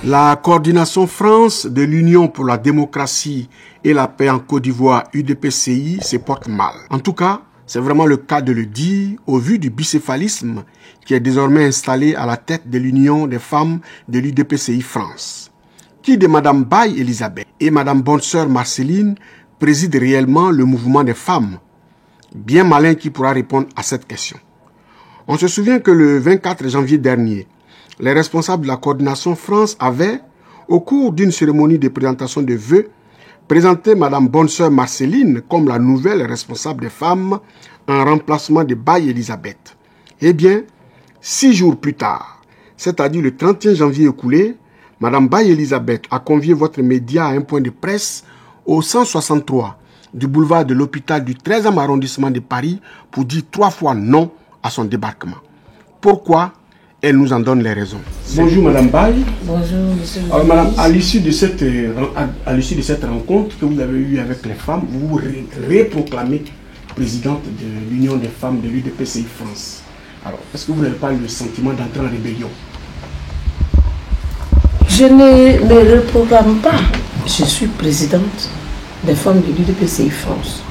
La coordination France de l'Union pour la démocratie et la paix en Côte d'Ivoire, UDPCI, se porte mal. En tout cas, c'est vraiment le cas de le dire au vu du bicéphalisme qui est désormais installé à la tête de l'Union des femmes de l'UDPCI France. Qui de Mme Baye Elisabeth et Mme Bonne-Sœur Marceline préside réellement le mouvement des femmes? Bien malin qui pourra répondre à cette question. On se souvient que le 24 janvier dernier, les responsables de la coordination France avaient, au cours d'une cérémonie de présentation de vœux, présenté Mme Bonne-Sœur Marceline comme la nouvelle responsable des femmes en remplacement de Baye Elisabeth. Eh bien, 6 jours plus tard, c'est-à-dire le 31 janvier écoulé, Mme Baye Elisabeth a convié votre média à un point de presse au 163 du boulevard de l'hôpital du 13e arrondissement de Paris pour dire 3 fois non à son débarquement. Pourquoi? Elle nous en donne les raisons. Bonjour Madame Baye. Bonjour Monsieur. Alors Madame, à l'issue de cette rencontre que vous avez eue avec les femmes, vous vous réproclamez présidente de l'Union des femmes de l'UDPCI France. Alors, est-ce que vous n'avez pas le sentiment d'entrer en rébellion? Je ne me reproclame pas. Je suis présidente des femmes de l'UDPCI France.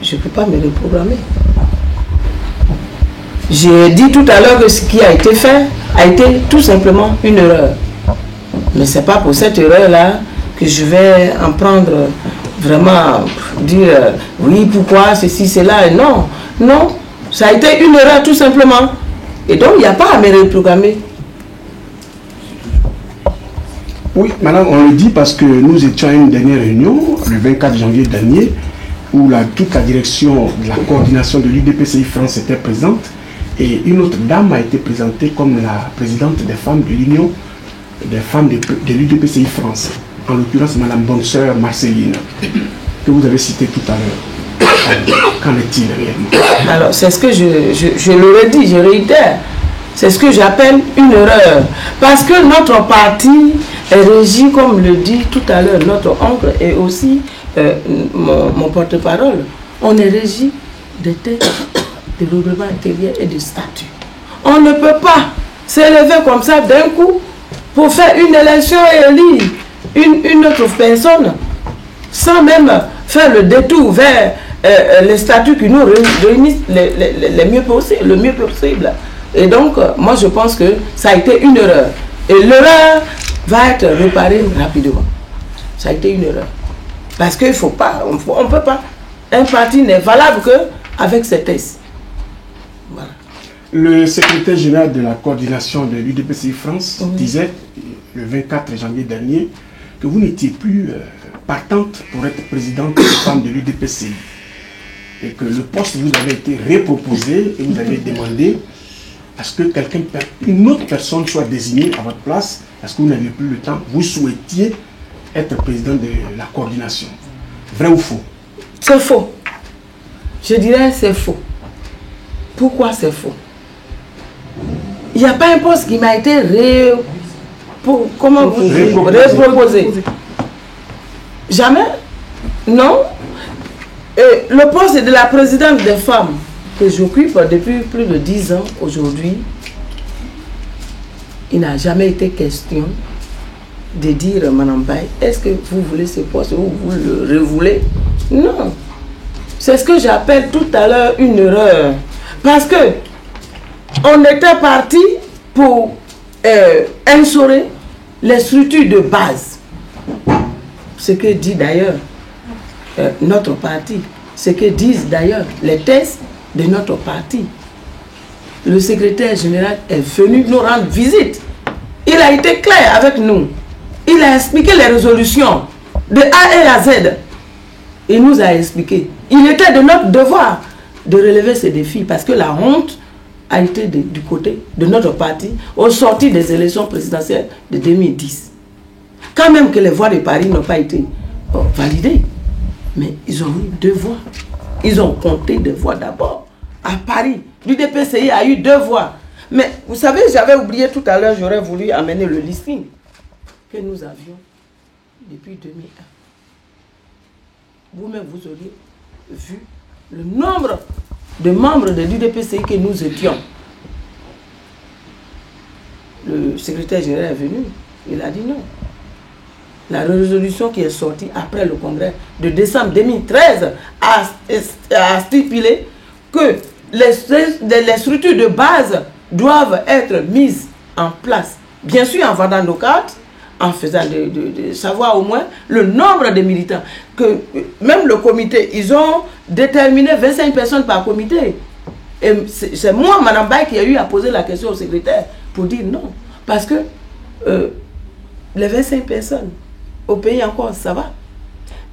Je ne peux pas me reprogrammer. J'ai dit tout à l'heure que ce qui a été fait a été tout simplement une erreur. Mais ce n'est pas pour cette erreur-là que je vais en prendre vraiment, dire oui, pourquoi, ceci, cela. Non, non, ça a été une erreur tout simplement. Et donc, il n'y a pas à me reprogrammer. Oui, madame, on le dit parce que nous étions à une dernière réunion, le 24 janvier dernier, où toute la direction de la coordination de l'UDPCI France était présente. Et une autre dame a été présentée comme la présidente des femmes de l'Union des femmes de l'UDPCI France. En l'occurrence, Mme Bonne-Sœur Marceline, que vous avez citée tout à l'heure. Qu'en est-il réellement? Alors, c'est ce que je l'aurais dit, je réitère. C'est ce que j'appelle une erreur. Parce que notre parti est régi, comme le dit tout à l'heure notre oncle et aussi mon porte-parole. On est régi des textes de règlement intérieur et de statut. On ne peut pas s'élever comme ça d'un coup pour faire une élection et élire une autre personne sans même faire le détour vers les statuts qui nous réunissent le mieux possible. Et donc, moi je pense que ça a été une erreur. Et l'erreur va être réparée rapidement. Ça a été une erreur. Parce qu'il ne faut pas, on ne peut pas. Un parti n'est valable qu'avec ses tests. Voilà. Le secrétaire général de la coordination de l'UDPCI France disait le 24 janvier dernier que vous n'étiez plus partante pour être présidente des femmes de l'UDPCI et que le poste vous avait été reproposé et vous avez demandé à ce que une autre personne soit désignée à votre place parce que vous n'aviez plus le temps, vous souhaitiez être président de la coordination. Vrai ou faux? C'est faux. Je dirais c'est faux. Pourquoi c'est faux? Il n'y a pas un poste qui m'a été reproposé. Jamais? Non. Et le poste de la présidente des femmes que j'occupe depuis plus de 10 ans aujourd'hui, il n'a jamais été question de dire, Madame Baye, est-ce que vous voulez ce poste ou vous le revoulez? Non. C'est ce que j'appelle tout à l'heure une erreur. Parce que on était parti pour instaurer les structures de base. Ce que dit d'ailleurs notre parti. Ce que disent d'ailleurs les tests de notre parti. Le secrétaire général est venu nous rendre visite. Il a été clair avec nous. Il a expliqué les résolutions de A et à Z. Il nous a expliqué. Il était de notre devoir de relever ces défis parce que la honte a été du côté de notre parti au sortir des élections présidentielles de 2010. Quand même que les voix de Paris n'ont pas été validées, mais ils ont eu 2 voix. Ils ont compté des voix d'abord. À Paris, l'UDPCI a eu 2 voix. Mais vous savez, j'avais oublié tout à l'heure, j'aurais voulu amener le listing que nous avions depuis 2001. Vous-même, vous auriez vu le nombre de membres de l'UDPCI que nous étions. Le secrétaire général est venu. Il a dit non. La résolution qui est sortie après le congrès de décembre 2013 a stipulé que les structures de base doivent être mises en place. Bien sûr, en vendant nos cartes, en faisant de savoir au moins le nombre de militants. Que même le comité, ils ont déterminé 25 personnes par comité. Et c'est moi, Mme Baye, qui a eu à poser la question au secrétaire pour dire non. Parce que les 25 personnes, au pays encore, ça va.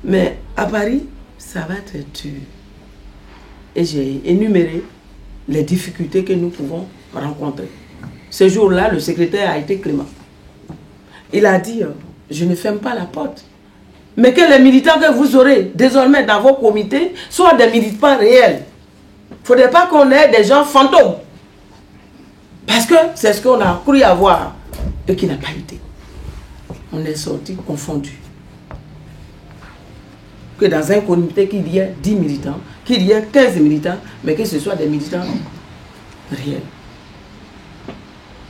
Mais à Paris, ça va être dur. Et j'ai énuméré les difficultés que nous pouvons rencontrer. Ce jour-là, le secrétaire a été clément. Il a dit, je ne ferme pas la porte. Mais que les militants que vous aurez désormais dans vos comités soient des militants réels. Il ne faudrait pas qu'on ait des gens fantômes. Parce que c'est ce qu'on a cru avoir et qui n'a pas été. On est sortis confondus. Que dans un comité qu'il y ait 10 militants, qu'il y ait 15 militants, mais que ce soit des militants réels.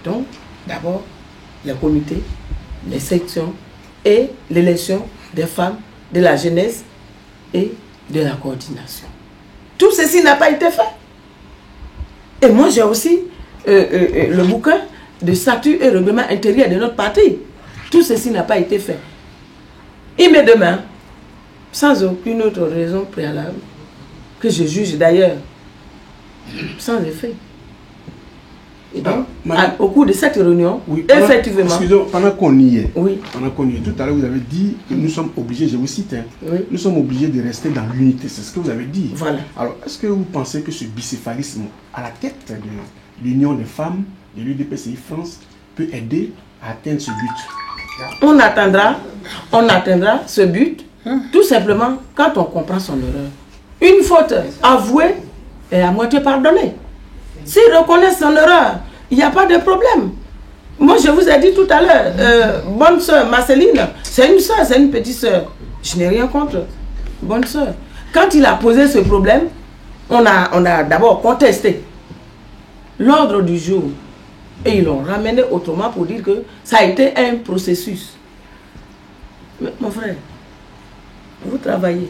Donc, d'abord, les comités, les sections et l'élection des femmes, de la jeunesse et de la coordination. Tout ceci n'a pas été fait. Et moi, j'ai aussi le bouquin de statut et règlement intérieur de notre parti. Tout ceci n'a pas été fait. Il me demande, sans aucune autre raison préalable, que je juge d'ailleurs, sans effet. Et donc, au cours de cette réunion, oui, effectivement... Excusez-moi, pendant qu'on y est, oui. Tout à l'heure vous avez dit que nous sommes obligés, je vous cite, oui. Nous sommes obligés de rester dans l'unité, c'est ce que vous avez dit. Voilà. Alors, est-ce que vous pensez que ce bicéphalisme à la tête de l'Union des femmes, de l'UDPCI France, peut aider à atteindre ce but? On atteindra ce but, tout simplement quand on comprend son erreur. Une faute avouée est à moitié pardonnée. S'il reconnaît son erreur, il n'y a pas de problème. Moi, je vous ai dit tout à l'heure, bonne soeur Marceline, c'est une soeur, c'est une petite soeur. Je n'ai rien contre. Bonne soeur. Quand il a posé ce problème, on a d'abord contesté l'ordre du jour. Et ils l'ont ramené autrement pour dire que ça a été un processus. Mais mon frère, vous travaillez.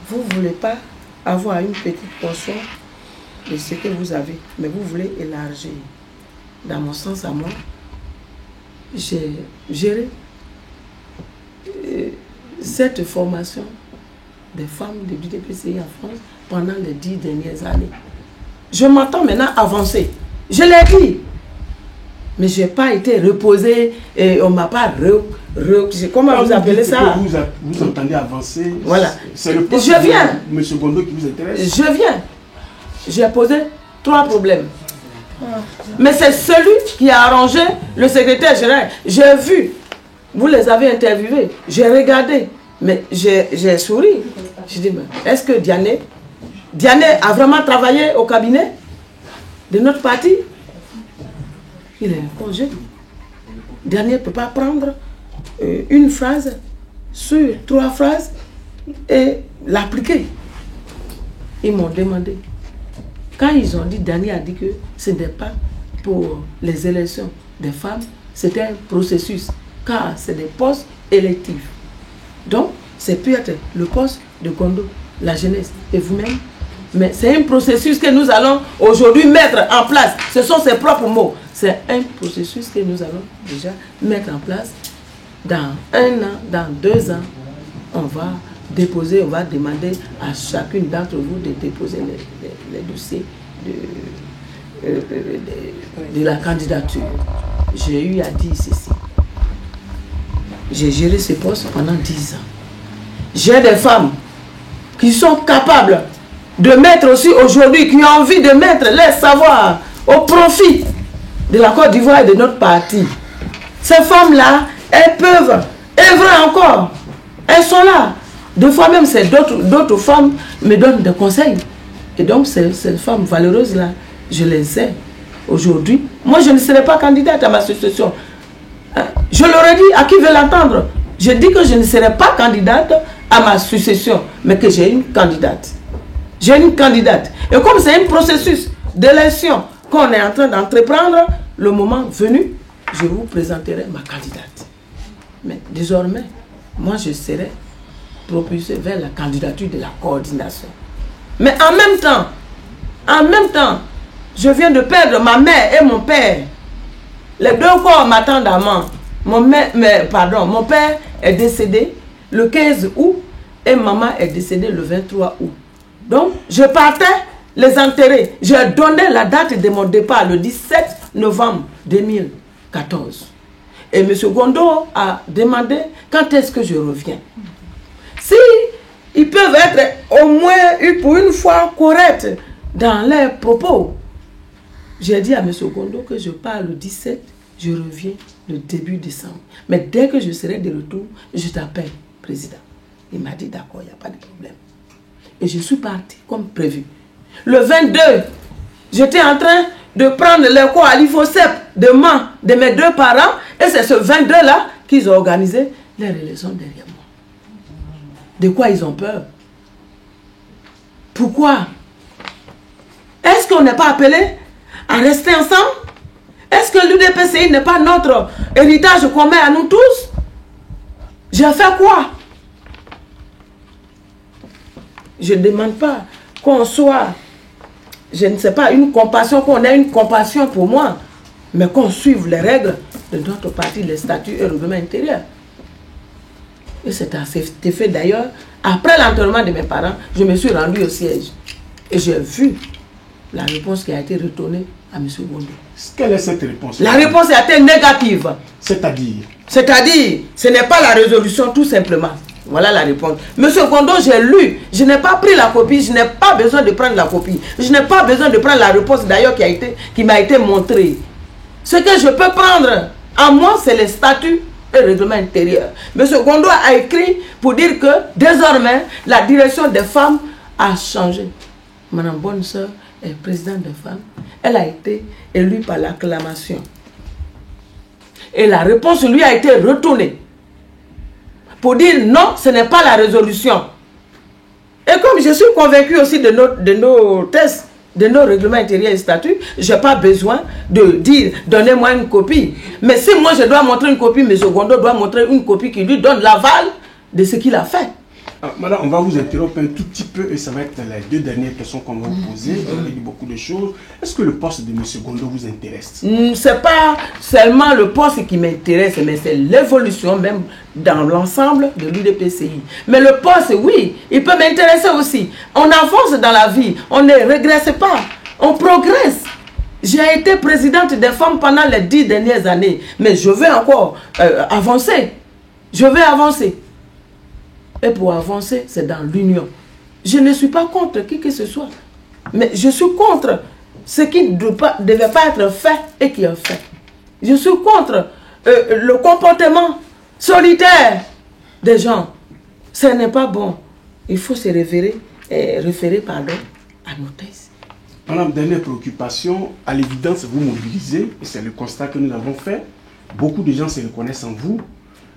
Vous ne voulez pas avoir une petite portion de ce que vous avez, mais vous voulez élargir. Dans mon sens à moi, j'ai géré cette formation des femmes de l'UDPCI en France pendant les 10 dernières années. Je m'entends maintenant avancer. Je l'ai dit. Mais je n'ai pas été reposé et on ne m'a pas comment vous appelez ça? Vous entendez avancer. Voilà. C'est le poste de M. Gondo qui vous intéresse. Je viens. J'ai posé 3 problèmes. Mais c'est celui qui a arrangé le secrétaire général. J'ai vu. Vous les avez interviewés. J'ai regardé. Mais j'ai souri. Je dis, est-ce que Diané a vraiment travaillé au cabinet de notre parti? Il est en congé. Diané ne peut pas prendre une phrase sur 3 phrases et l'appliquer. Ils m'ont demandé. Quand ils ont dit, Diané a dit que ce n'est pas pour les élections des femmes, c'était un processus, car c'est des postes électifs. Donc, c'est peut-être le poste de Gondo, la jeunesse et vous-même. Mais c'est un processus que nous allons aujourd'hui mettre en place. Ce sont ses propres mots. C'est un processus que nous allons déjà mettre en place. Dans 1 an, dans 2 ans, on va demander à chacune d'entre vous de déposer les dossiers de la candidature. J'ai eu à dire ceci. J'ai géré ce poste pendant 10 ans. J'ai des femmes qui sont capables de mettre aussi aujourd'hui, qui ont envie de mettre les savoirs au profit de la Côte d'Ivoire et de notre parti. Ces femmes-là, elles peuvent œuvrer encore. Elles sont là. Des fois même, c'est d'autres femmes me donnent des conseils. Et donc, ces femmes valeureuses-là, je les ai aujourd'hui. Moi, je ne serai pas candidate à ma succession. Je leur ai dit, à qui veut l'entendre, je dis que je ne serai pas candidate à ma succession, mais que j'ai une candidate. J'ai une candidate. Et comme c'est un processus d'élection qu'on est en train d'entreprendre, le moment venu, je vous présenterai ma candidate. Mais désormais, moi je serai propulsé vers la candidature de la coordination. Mais en même temps, je viens de perdre ma mère et mon père. Les deux corps m'attendent à moi. Mon père est décédé le 15 août et maman est décédée le 23 août. Donc, je partais les enterrer. Je donnais la date de mon départ le 17 novembre 2014. Et M. Gondo a demandé quand est-ce que je reviens. Si ils peuvent être au moins pour une fois corrects dans leurs propos, j'ai dit à M. Gondo que je pars le 17, je reviens le début décembre. Mais dès que je serai de retour, je t'appelle, président. Il m'a dit d'accord, il n'y a pas de problème. Et je suis parti comme prévu. Le 22, j'étais en train de prendre les cours à l'IFOCEP de mes deux parents. Et c'est ce 22-là qu'ils ont organisé les élections derrière moi. De quoi ils ont peur? Pourquoi? Est-ce qu'on n'est pas appelé à rester ensemble? Est-ce que l'UDPCI n'est pas notre héritage commun à nous tous? J'ai fait quoi? Je ne demande pas qu'on soit, je ne sais pas, une compassion, qu'on ait une compassion pour moi, mais qu'on suive les règles de notre parti, les statuts et le règlement intérieur. Et c'est à cet effet d'ailleurs, après l'enterrement de mes parents, je me suis rendu au siège. Et j'ai vu la réponse qui a été retournée à M. Gondo. Quelle est cette réponse? La réponse a été négative. C'est-à-dire? C'est-à-dire, ce n'est pas la résolution tout simplement. Voilà la réponse. Monsieur Gondo, j'ai lu, je n'ai pas pris la copie, je n'ai pas besoin de prendre la copie. Je n'ai pas besoin de prendre la réponse d'ailleurs qui m'a été montrée. Ce que je peux prendre à moi, c'est les statuts et le règlement intérieur. Monsieur Gondo a écrit pour dire que désormais, la direction des femmes a changé. Madame Bonne-Sœur est présidente des femmes. Elle a été élue par l'acclamation. Et la réponse lui a été retournée. Pour dire non, ce n'est pas la résolution. Et comme je suis convaincu aussi de nos tests, de nos règlements intérieurs et statuts, je n'ai pas besoin de dire, donnez-moi une copie. Mais si moi je dois montrer une copie, M. Gondo doit montrer une copie qui lui donne l'aval de ce qu'il a fait. Madame, on va vous interrompre un tout petit peu et ça va être les deux dernières questions qu'on va vous poser. Vous avez dit beaucoup de choses. Est-ce que le poste de M. Gondo vous intéresse? Ce n'est pas seulement le poste qui m'intéresse, mais c'est l'évolution même dans l'ensemble de l'UDPCI. Mais le poste, oui, il peut m'intéresser aussi. On avance dans la vie, on ne régresse pas, on progresse. J'ai été présidente des femmes pendant les 10 dernières années, mais je veux encore avancer. Je veux avancer. Et pour avancer, c'est dans l'union. Je ne suis pas contre qui que ce soit. Mais je suis contre ce qui ne devait pas être fait et qui est fait. Je suis contre le comportement solitaire des gens. Ce n'est pas bon. Il faut se référer à nos thèses. Madame, dernière préoccupation, à l'évidence, vous mobilisez, et c'est le constat que nous avons fait. Beaucoup de gens se reconnaissent en vous.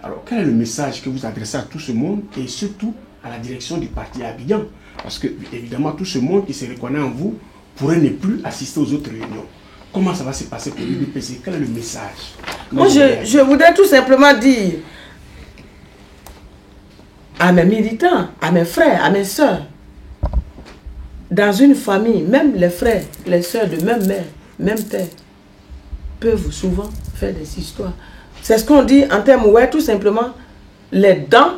Alors, quel est le message que vous adressez à tout ce monde et surtout à la direction du parti à Abidjan? Parce que, évidemment, tout ce monde qui se reconnaît en vous pourrait ne plus assister aux autres réunions. Comment ça va se passer pour l'UDPC? Quel est le message? Moi, je voudrais tout simplement dire à mes militants, à mes frères, à mes soeurs, dans une famille, même les frères, les soeurs de même mère, même père, peuvent souvent faire des histoires. C'est ce qu'on dit en termes, ouais, tout simplement, les dents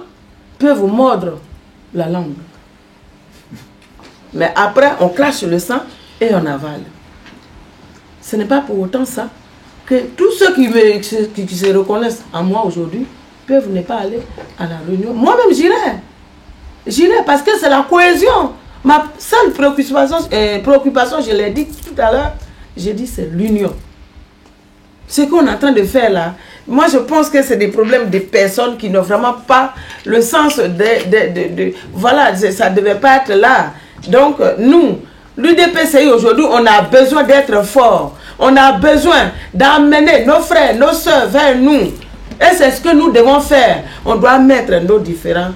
peuvent mordre la langue. Mais après, on crache le sang et on avale. Ce n'est pas pour autant ça que tous ceux qui se reconnaissent en moi aujourd'hui peuvent ne pas aller à la réunion. Moi-même, j'irai. J'irai parce que c'est la cohésion. Ma seule préoccupation, je l'ai dit tout à l'heure, j'ai dit c'est l'union. Ce qu'on est en train de faire là, moi je pense que c'est des problèmes de personnes qui n'ont vraiment pas le sens voilà, ça ne devait pas être là. Donc nous, l'UDPCI aujourd'hui, on a besoin d'être forts. On a besoin d'amener nos frères, nos soeurs vers nous. Et c'est ce que nous devons faire. On doit mettre nos différents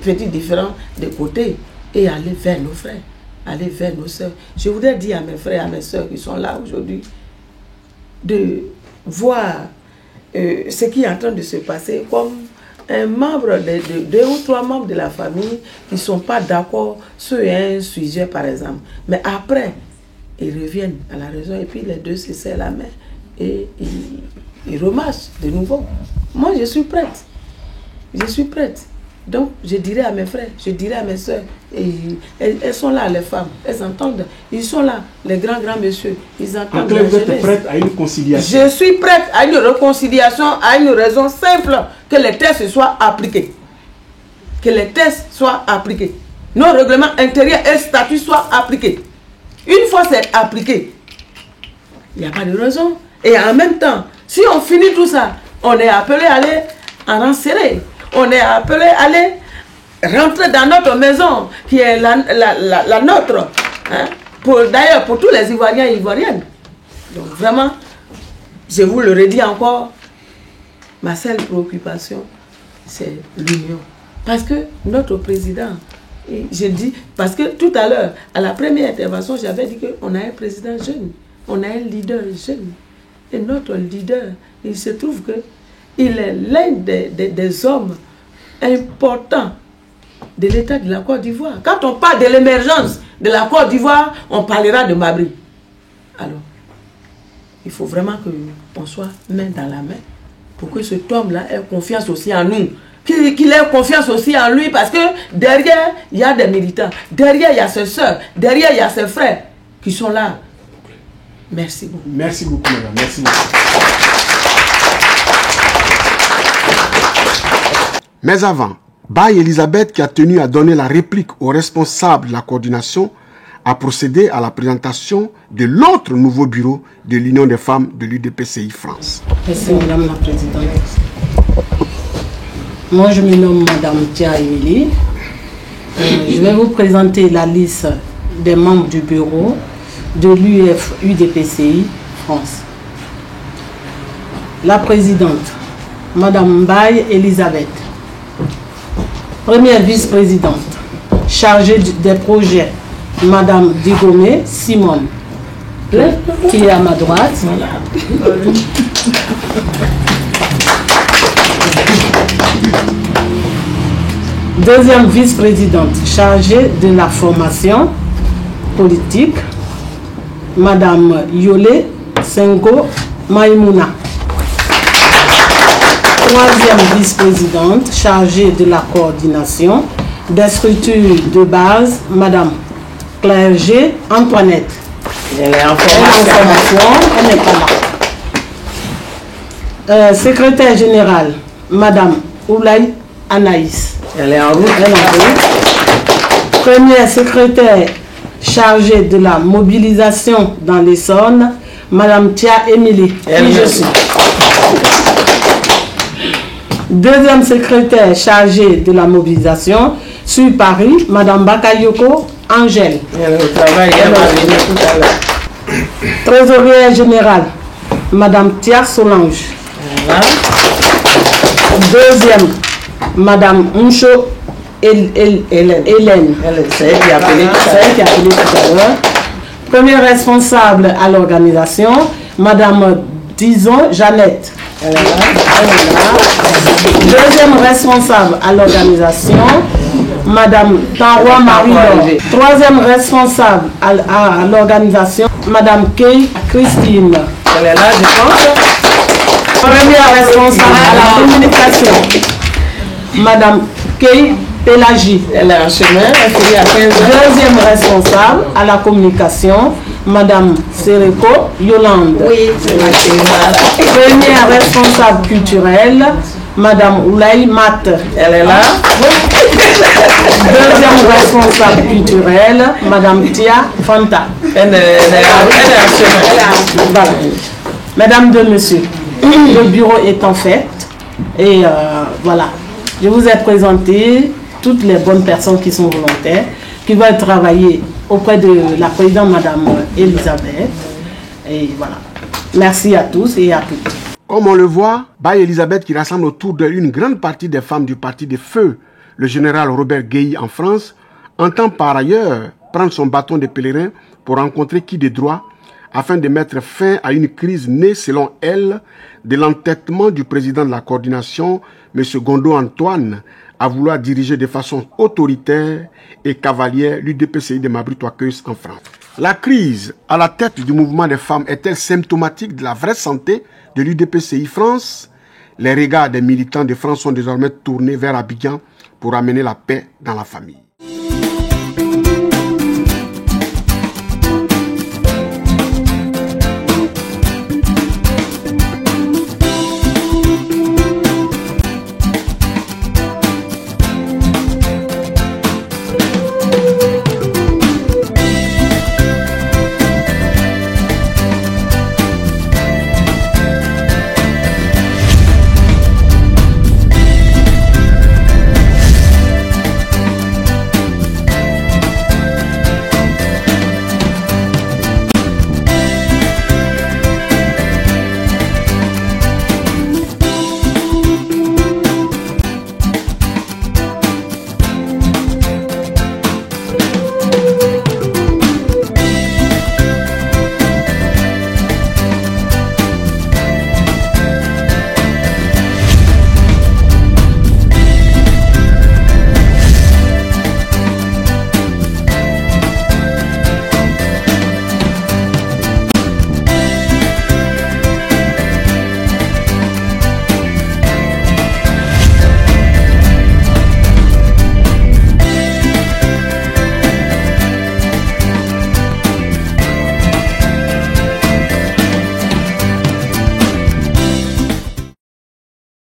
petits différents de côté et aller vers nos frères, aller vers nos soeurs. Je voudrais dire à mes frères et à mes soeurs qui sont là aujourd'hui, de voir ce qui est en train de se passer comme un membre, de 2 ou 3 membres de la famille qui ne sont pas d'accord sur un sujet, par exemple. Mais après, ils reviennent à la raison et puis les deux se serrent la main et ils remarchent de nouveau. Moi, je suis prête. Je suis prête. Donc, je dirais à mes frères, je dirais à mes soeurs, elles sont là, les femmes, elles entendent. Ils sont là, les grands messieurs, ils entendent. Donc, vous êtes prête à une conciliation? Je suis prête à une réconciliation, à une raison simple, que les textes soient appliqués. Que les textes soient appliqués. Nos règlements intérieurs et statuts soient appliqués. Une fois c'est appliqué, il n'y a pas de raison. Et en même temps, si on finit tout ça, on est appelé à aller en rang serré. On est appelé à aller rentrer dans notre maison, qui est la nôtre. Hein? D'ailleurs, pour tous les Ivoiriens et Ivoiriennes. Donc vraiment, je vous le redis encore, ma seule préoccupation, c'est l'union. Parce que notre président, je dis, parce que tout à l'heure, à la première intervention, j'avais dit qu'on a un président jeune, on a un leader jeune. Et notre leader, il se trouve qu'il est l'un des hommes importants de l'État de la Côte d'Ivoire. Quand on parle de l'émergence de la Côte d'Ivoire, on parlera de Mabri. Alors, il faut vraiment qu'on soit main dans la main pour que cet homme-là ait confiance aussi en nous. Qu'il ait confiance aussi en lui, parce que derrière, il y a des militants. Derrière, il y a ses soeurs. Derrière, il y a ses frères qui sont là. Merci beaucoup. Merci beaucoup, madame. Merci beaucoup. Mais avant, Baye Elisabeth, qui a tenu à donner la réplique aux responsables de la coordination, a procédé à la présentation de l'autre nouveau bureau de l'Union des femmes de l'UDPCI France. Merci, madame la présidente. Moi, je me nomme madame Tia Emily. Je vais vous présenter la liste des membres du bureau de l'UDPCI France. La présidente, madame Baye Elisabeth. Première vice-présidente, chargée des projets, madame Digomé Simone, qui est à ma droite. Deuxième vice-présidente, chargée de la formation politique, madame Yolé Sengo Maïmouna. Troisième vice-présidente, chargée de la coordination des structures de base, madame Claire G. Antoinette. Elle est en formation, elle n'est pas là. Secrétaire générale, madame Oulaye Anaïs. Elle est en route. Première secrétaire chargée de la mobilisation dans l'Essonne, madame Tia Emily. Elle, je suis. Deuxième secrétaire chargée de la mobilisation sur Paris, madame Bakayoko Angèle. Elle travaille, elle va venir tout à l'heure. Trésorière générale, madame Tia Solange. Voilà. Deuxième, madame Moucho Hélène. C'est elle qui a appelé tout à l'heure. Première responsable à l'organisation, madame Dison Jeannette. Deuxième responsable à l'organisation, madame Tanroy Marie-Laure. Troisième responsable à l'organisation, madame Kay Christine. Elle est là, je pense. Première responsable à la communication, madame Kay Pélagie. Elle est en chemin, elle finit à 15 heures. Deuxième responsable à la communication, madame Sereko Yolande. Oui, c'est ma Première responsable culturelle, madame Oulaye Mat. Elle est là. Deuxième responsable culturelle, madame Tia Fanta. Elle est en chemin. Voilà. Mesdames et messieurs, le bureau est en fait. Et voilà, je vous ai présenté toutes les bonnes personnes qui sont volontaires, qui veulent travailler auprès de la présidente madame Elisabeth. Et voilà. Merci à tous et à toutes. Comme on le voit, Baye Elisabeth, qui rassemble autour d'elle une grande partie des femmes du parti de feu, le général Robert Guéhi en France, entend par ailleurs prendre son bâton de pèlerin pour rencontrer qui de droit afin de mettre fin à une crise née, selon elle, de l'entêtement du président de la coordination, M. Gondo Antoine, à vouloir diriger de façon autoritaire et cavalière l'UDPCI de Mabry-Touakeus en France. La crise à la tête du mouvement des femmes est-elle symptomatique de la vraie santé de l'UDPCI France? Les regards des militants de France sont désormais tournés vers Abidjan pour amener la paix dans la famille.